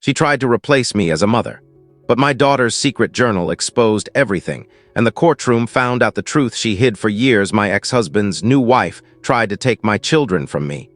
She tried to replace me as a mother. But my daughter's secret journal exposed everything, and the courtroom found out the truth she hid for years. My ex-husband's new wife tried to take my children from me.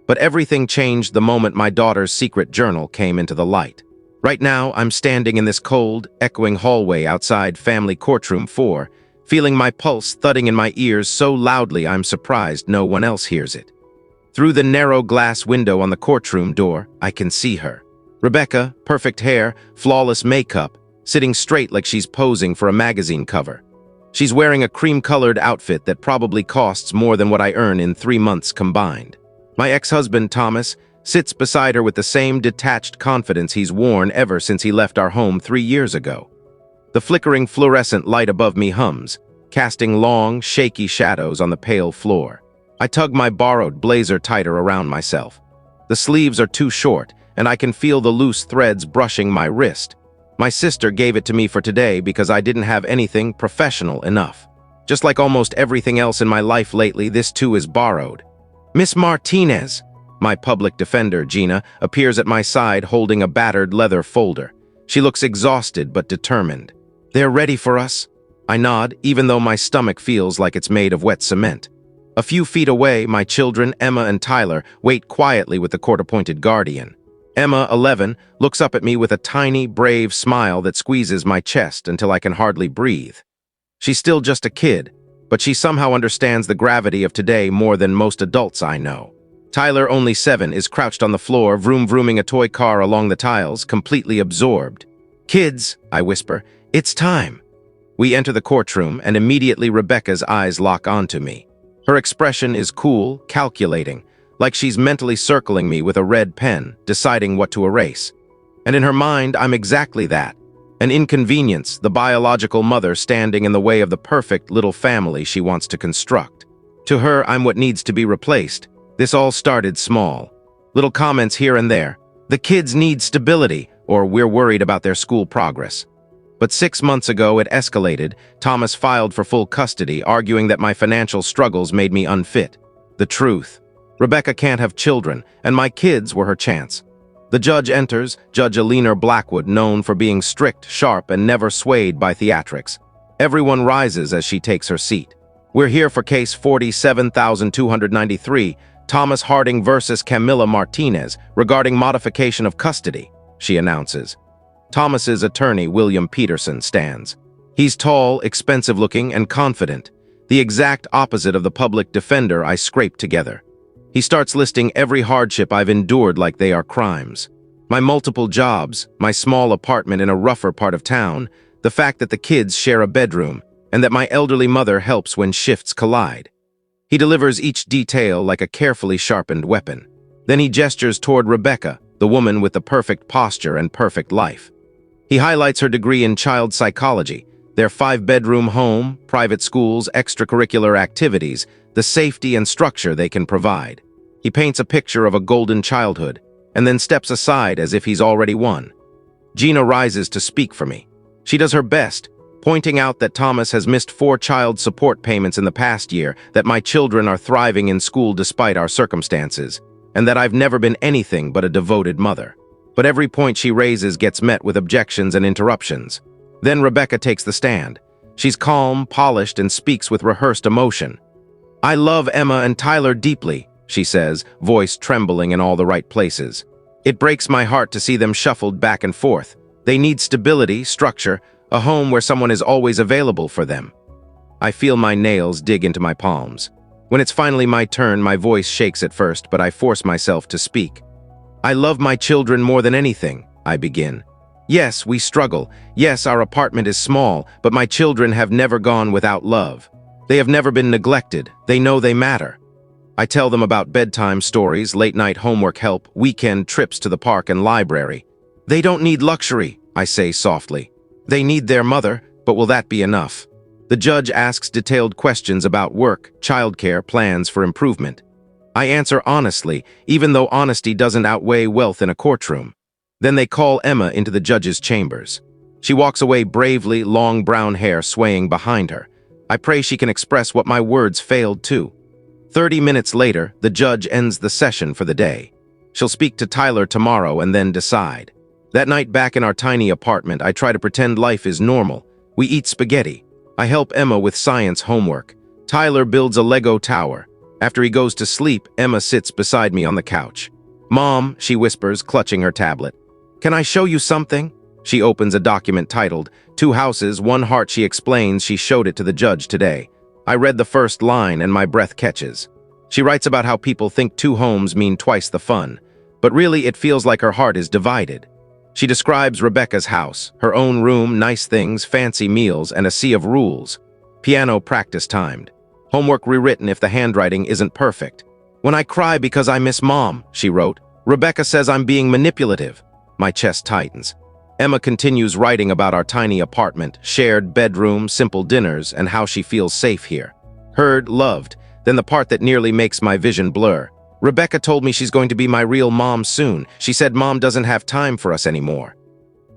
But everything changed the moment my daughter's secret journal came into the light. Right now, I'm standing in this cold, echoing hallway outside Family Courtroom 4, feeling my pulse thudding in my ears so loudly I'm surprised no one else hears it. Through the narrow glass window on the courtroom door, I can see her. Rebecca, perfect hair, flawless makeup, sitting straight like she's posing for a magazine cover. She's wearing a cream-colored outfit that probably costs more than what I earn in 3 months combined. My ex-husband, Thomas, sits beside her with the same detached confidence he's worn ever since he left our home 3 years ago. The flickering fluorescent light above me hums, casting long, shaky shadows on the pale floor. I tug my borrowed blazer tighter around myself. The sleeves are too short, and I can feel the loose threads brushing my wrist. My sister gave it to me for today because I didn't have anything professional enough. Just like almost everything else in my life lately, this too is borrowed. Miss Martinez, my public defender, Gina, appears at my side holding a battered leather folder. She looks exhausted but determined. They're ready for us? I nod, even though my stomach feels like it's made of wet cement. A few feet away, my children, Emma and Tyler, wait quietly with the court-appointed guardian. Emma, 11, looks up at me with a tiny, brave smile that squeezes my chest until I can hardly breathe. She's still just a kid, but she somehow understands the gravity of today more than most adults I know. Tyler, only 7, is crouched on the floor, vroom-vrooming a toy car along the tiles, completely absorbed. "Kids," I whisper, "it's time." We enter the courtroom, and immediately Rebecca's eyes lock onto me. Her expression is cool, calculating, like she's mentally circling me with a red pen, deciding what to erase. And in her mind, I'm exactly that. An inconvenience, the biological mother standing in the way of the perfect little family she wants to construct. To her, I'm what needs to be replaced. This all started small. Little comments here and there. The kids need stability, or we're worried about their school progress. But 6 months ago, it escalated. Thomas filed for full custody, arguing that my financial struggles made me unfit. The truth. Rebecca can't have children, and my kids were her chance. The judge enters, Judge Alina Blackwood, known for being strict, sharp, and never swayed by theatrics. Everyone rises as she takes her seat. We're here for case 47,293, Thomas Harding versus Camilla Martinez, regarding modification of custody, she announces. Thomas's attorney, William Peterson, stands. He's tall, expensive-looking, and confident, the exact opposite of the public defender I scraped together. He starts listing every hardship I've endured like they are crimes. My multiple jobs, my small apartment in a rougher part of town, the fact that the kids share a bedroom, and that my elderly mother helps when shifts collide. He delivers each detail like a carefully sharpened weapon. Then he gestures toward Rebecca, the woman with the perfect posture and perfect life. He highlights her degree in child psychology, their 5-bedroom home, private schools, extracurricular activities, the safety and structure they can provide. He paints a picture of a golden childhood, and then steps aside as if he's already won. Gina rises to speak for me. She does her best, pointing out that Thomas has missed 4 child support payments in the past year, that my children are thriving in school despite our circumstances, and that I've never been anything but a devoted mother. But every point she raises gets met with objections and interruptions. Then Rebecca takes the stand. She's calm, polished, and speaks with rehearsed emotion. "I love Emma and Tyler deeply," she says, voice trembling in all the right places. "It breaks my heart to see them shuffled back and forth. They need stability, structure, a home where someone is always available for them." I feel my nails dig into my palms. When it's finally my turn, my voice shakes at first, but I force myself to speak. "I love my children more than anything," I begin. "Yes, we struggle. Yes, our apartment is small, but my children have never gone without love. They have never been neglected. They know they matter." I tell them about bedtime stories, late-night homework help, weekend trips to the park and library. "They don't need luxury," I say softly. "They need their mother, but will that be enough?" The judge asks detailed questions about work, childcare, plans for improvement. I answer honestly, even though honesty doesn't outweigh wealth in a courtroom. Then they call Emma into the judge's chambers. She walks away bravely, long brown hair swaying behind her. I pray she can express what my words failed to. 30 minutes later, the judge ends the session for the day. She'll speak to Tyler tomorrow and then decide. That night back in our tiny apartment, I try to pretend life is normal. We eat spaghetti. I help Emma with science homework. Tyler builds a Lego tower. After he goes to sleep, Emma sits beside me on the couch. "Mom," she whispers, clutching her tablet. "Can I show you something?" She opens a document titled, "Two Houses, One Heart." She explains she showed it to the judge today. I read the first line and my breath catches. She writes about how people think two homes mean twice the fun, but really it feels like her heart is divided. She describes Rebecca's house, her own room, nice things, fancy meals, and a sea of rules. Piano practice timed. Homework rewritten if the handwriting isn't perfect. "When I cry because I miss Mom," she wrote, "Rebecca says I'm being manipulative." My chest tightens. Emma continues writing about our tiny apartment, shared bedroom, simple dinners, and how she feels safe here. Heard, loved, then the part that nearly makes my vision blur. "Rebecca told me she's going to be my real mom soon. She said Mom doesn't have time for us anymore."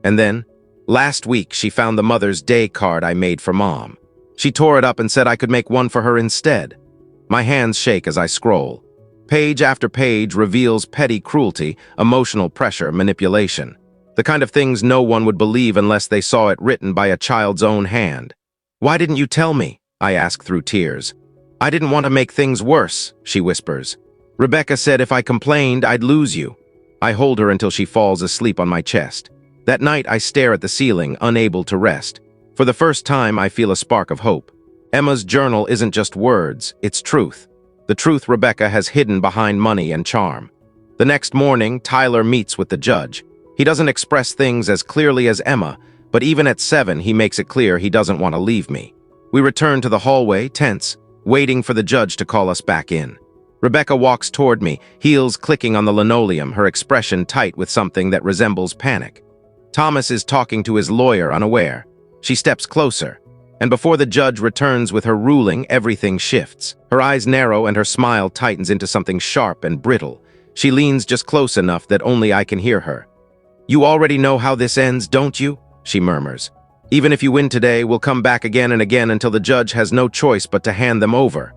And then, last week, she found the Mother's Day card I made for Mom. She tore it up and said I could make one for her instead. My hands shake as I scroll. Page after page reveals petty cruelty, emotional pressure, manipulation. The kind of things no one would believe unless they saw it written by a child's own hand. "Why didn't you tell me?" I ask through tears. "I didn't want to make things worse," she whispers. "Rebecca said if I complained, I'd lose you." I hold her until she falls asleep on my chest. That night, I stare at the ceiling, unable to rest. For the first time, I feel a spark of hope. Emma's journal isn't just words, it's truth. The truth Rebecca has hidden behind money and charm. The next morning, Tyler meets with the judge. He doesn't express things as clearly as Emma, but even at 7, he makes it clear he doesn't want to leave me. We return to the hallway, tense, waiting for the judge to call us back in. Rebecca walks toward me, heels clicking on the linoleum, her expression tight with something that resembles panic. Thomas is talking to his lawyer, unaware. She steps closer, and before the judge returns with her ruling, everything shifts. Her eyes narrow and her smile tightens into something sharp and brittle. She leans just close enough that only I can hear her. "You already know how this ends, don't you?" she murmurs. "Even if you win today, we'll come back again and again until the judge has no choice but to hand them over."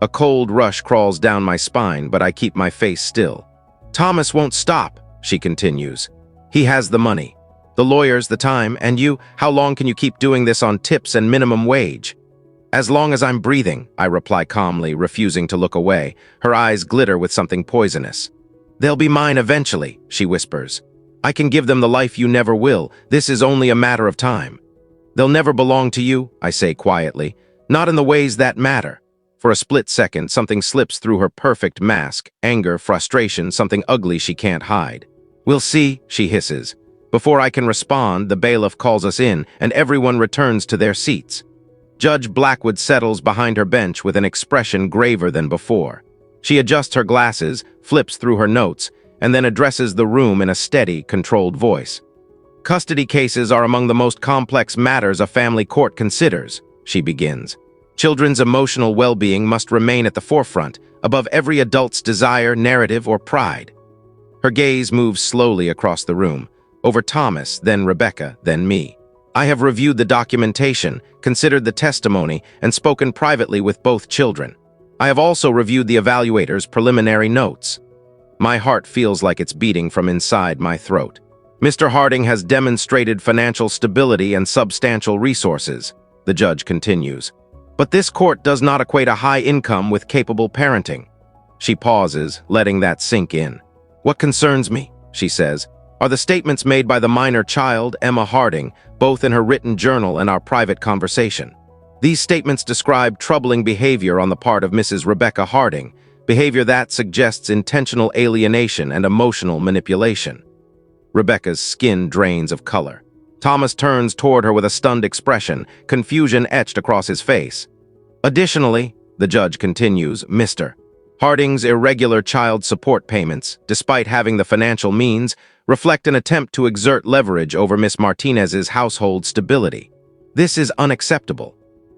A cold rush crawls down my spine, but I keep my face still. "Thomas won't stop," she continues. "He has the money, the lawyers, the time, and you. How long can you keep doing this on tips and minimum wage?" "As long as I'm breathing," I reply calmly, refusing to look away. Her eyes glitter with something poisonous. "They'll be mine eventually," she whispers. "I can give them the life you never will. This is only a matter of time." "They'll never belong to you," I say quietly. "Not in the ways that matter." For a split second, something slips through her perfect mask. Anger, frustration, something ugly she can't hide. "We'll see," she hisses. Before I can respond, the bailiff calls us in, and everyone returns to their seats. Judge Blackwood settles behind her bench with an expression graver than before. She adjusts her glasses, flips through her notes, and then addresses the room in a steady, controlled voice. "Custody cases are among the most complex matters a family court considers," she begins. "Children's emotional well-being must remain at the forefront, above every adult's desire, narrative, or pride." Her gaze moves slowly across the room, over Thomas, then Rebecca, then me. "I have reviewed the documentation, considered the testimony, and spoken privately with both children. I have also reviewed the evaluator's preliminary notes." My heart feels like it's beating from inside my throat. "Mr. Harding has demonstrated financial stability and substantial resources," the judge continues. "But this court does not equate a high income with capable parenting." She pauses, letting that sink in. "What concerns me," she says, "are the statements made by the minor child, Emma Harding, both in her written journal and our private conversation. These statements describe troubling behavior on the part of Mrs. Rebecca Harding, behavior that suggests intentional alienation and emotional manipulation." Rebecca's skin drains of color. Thomas turns toward her with a stunned expression, confusion etched across his face. "Additionally," the judge continues, "Mr. Harding's irregular child support payments, despite having the financial means, reflect an attempt to exert leverage over Miss Martinez's household stability. This is unacceptable."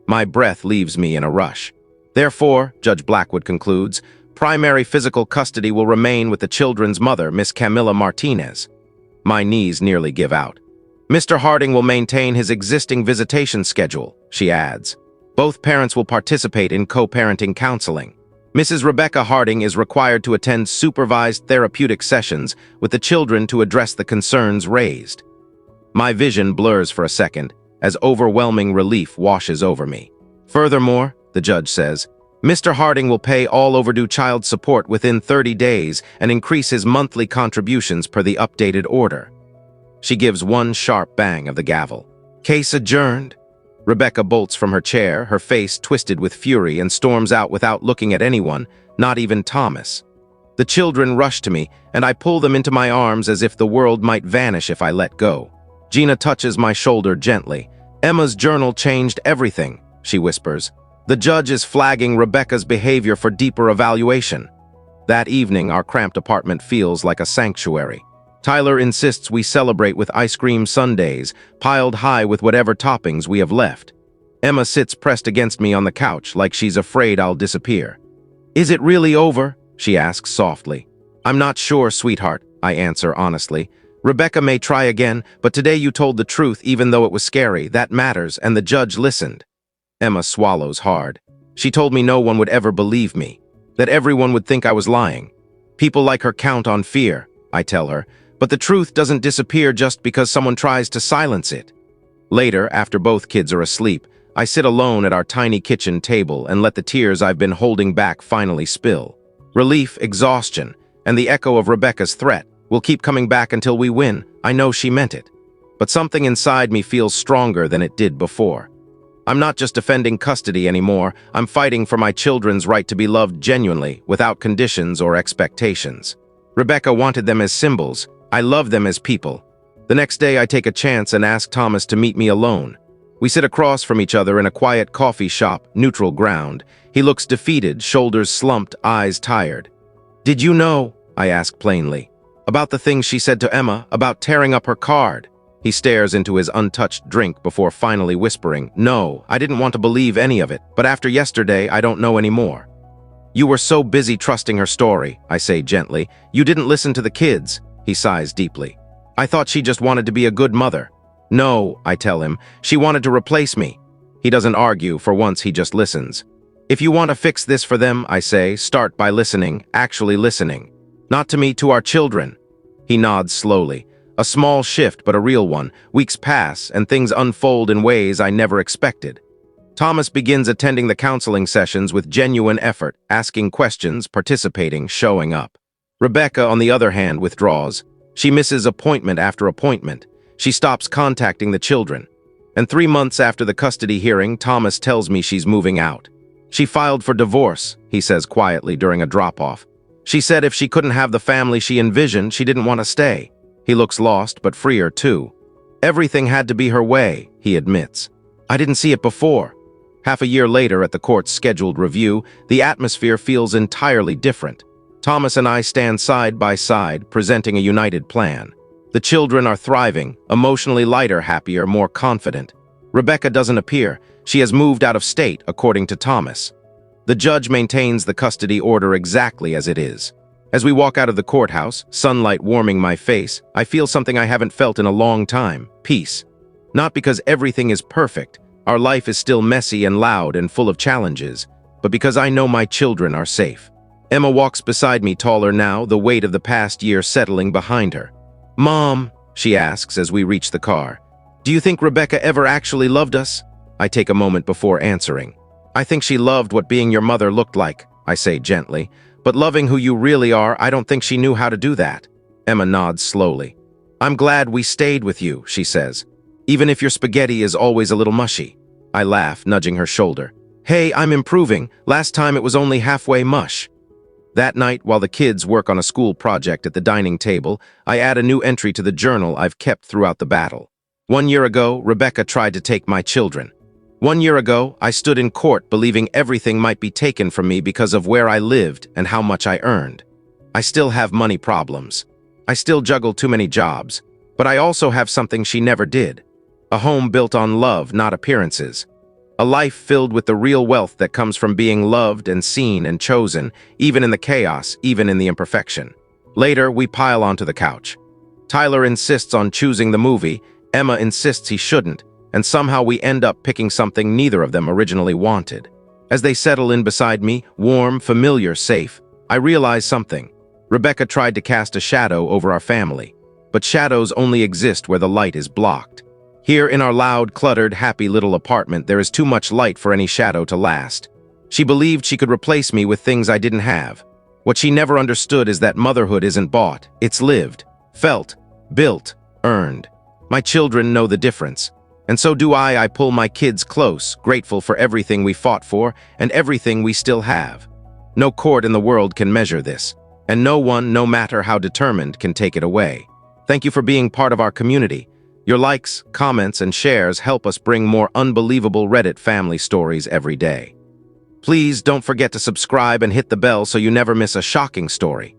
My breath leaves me in a rush. "Therefore," Judge Blackwood concludes, "primary physical custody will remain with the children's mother, Miss Camilla Martinez." My knees nearly give out. "Mr. Harding will maintain his existing visitation schedule," she adds. "Both parents will participate in co-parenting counseling." Mrs. Rebecca Harding is required to attend supervised therapeutic sessions with the children to address the concerns raised. My vision blurs for a second as overwhelming relief washes over me. Furthermore, the judge says, Mr. Harding will pay all overdue child support within 30 days and increase his monthly contributions per the updated order. She gives one sharp bang of the gavel. Case adjourned. Rebecca bolts from her chair, her face twisted with fury, and storms out without looking at anyone, not even Thomas. The children rush to me, and I pull them into my arms as if the world might vanish if I let go. Gina touches my shoulder gently. Emma's journal changed everything, she whispers. The judge is flagging Rebecca's behavior for deeper evaluation. That evening, our cramped apartment feels like a sanctuary. Tyler insists we celebrate with ice cream sundaes, piled high with whatever toppings we have left. Emma sits pressed against me on the couch like she's afraid I'll disappear. Is it really over? She asks softly. I'm not sure, sweetheart, I answer honestly. Rebecca may try again, but today you told the truth even though it was scary. That matters, and the judge listened. Emma swallows hard. She told me no one would ever believe me, that everyone would think I was lying. People like her count on fear, I tell her, but the truth doesn't disappear just because someone tries to silence it. Later, after both kids are asleep, I sit alone at our tiny kitchen table and let the tears I've been holding back finally spill. Relief, exhaustion, and the echo of Rebecca's threat will keep coming back until we win. I know she meant it. But something inside me feels stronger than it did before. I'm not just defending custody anymore, I'm fighting for my children's right to be loved genuinely, without conditions or expectations. Rebecca wanted them as symbols. I love them as people. The next day I take a chance and ask Thomas to meet me alone. We sit across from each other in a quiet coffee shop, neutral ground. He looks defeated, shoulders slumped, eyes tired. Did you know, I ask plainly, about the things she said to Emma, about tearing up her card? He stares into his untouched drink before finally whispering, No, I didn't want to believe any of it, but after yesterday, I don't know anymore. You were so busy trusting her story, I say gently. You didn't listen to the kids. He sighs deeply. I thought she just wanted to be a good mother. No, I tell him, she wanted to replace me. He doesn't argue, for once he just listens. If you want to fix this for them, I say, start by listening, actually listening. Not to me, to our children. He nods slowly. A small shift, but a real one. Weeks pass, and things unfold in ways I never expected. Thomas begins attending the counseling sessions with genuine effort, asking questions, participating, showing up. Rebecca, on the other hand, withdraws. She misses appointment after appointment. She stops contacting the children. And 3 months after the custody hearing, Thomas tells me she's moving out. She filed for divorce, he says quietly during a drop-off. She said if she couldn't have the family she envisioned, she didn't want to stay. He looks lost, but freer too. Everything had to be her way, he admits. I didn't see it before. Half a year later, at the court's scheduled review, the atmosphere feels entirely different. Thomas and I stand side by side, presenting a united plan. The children are thriving, emotionally lighter, happier, more confident. Rebecca doesn't appear. She has moved out of state, according to Thomas. The judge maintains the custody order exactly as it is. As we walk out of the courthouse, sunlight warming my face, I feel something I haven't felt in a long time: peace. Not because everything is perfect, our life is still messy and loud and full of challenges, but because I know my children are safe. Emma walks beside me, taller now, the weight of the past year settling behind her. Mom, she asks as we reach the car, do you think Rebecca ever actually loved us? I take a moment before answering. I think she loved what being your mother looked like, I say gently. But loving who you really are, I don't think she knew how to do that. Emma nods slowly. I'm glad we stayed with you, she says. Even if your spaghetti is always a little mushy. I laugh, nudging her shoulder. Hey, I'm improving. Last time it was only halfway mush. That night, while the kids work on a school project at the dining table, I add a new entry to the journal I've kept throughout the battle. 1 year ago, Rebecca tried to take my children. 1 year ago, I stood in court believing everything might be taken from me because of where I lived and how much I earned. I still have money problems. I still juggle too many jobs. But I also have something she never did. A home built on love, not appearances. A life filled with the real wealth that comes from being loved and seen and chosen, even in the chaos, even in the imperfection. Later, we pile onto the couch. Tyler insists on choosing the movie. Emma insists he shouldn't. And somehow we end up picking something neither of them originally wanted. As they settle in beside me, warm, familiar, safe, I realize something. Rebecca tried to cast a shadow over our family, but shadows only exist where the light is blocked. Here in our loud, cluttered, happy little apartment, there is too much light for any shadow to last. She believed she could replace me with things I didn't have. What she never understood is that motherhood isn't bought, it's lived, felt, built, earned. My children know the difference. And so do I. I pull my kids close, grateful for everything we fought for and everything we still have. No court in the world can measure this, and no one, no matter how determined, can take it away. Thank you for being part of our community. Your likes, comments, and shares help us bring more unbelievable Reddit family stories every day. Please don't forget to subscribe and hit the bell so you never miss a shocking story.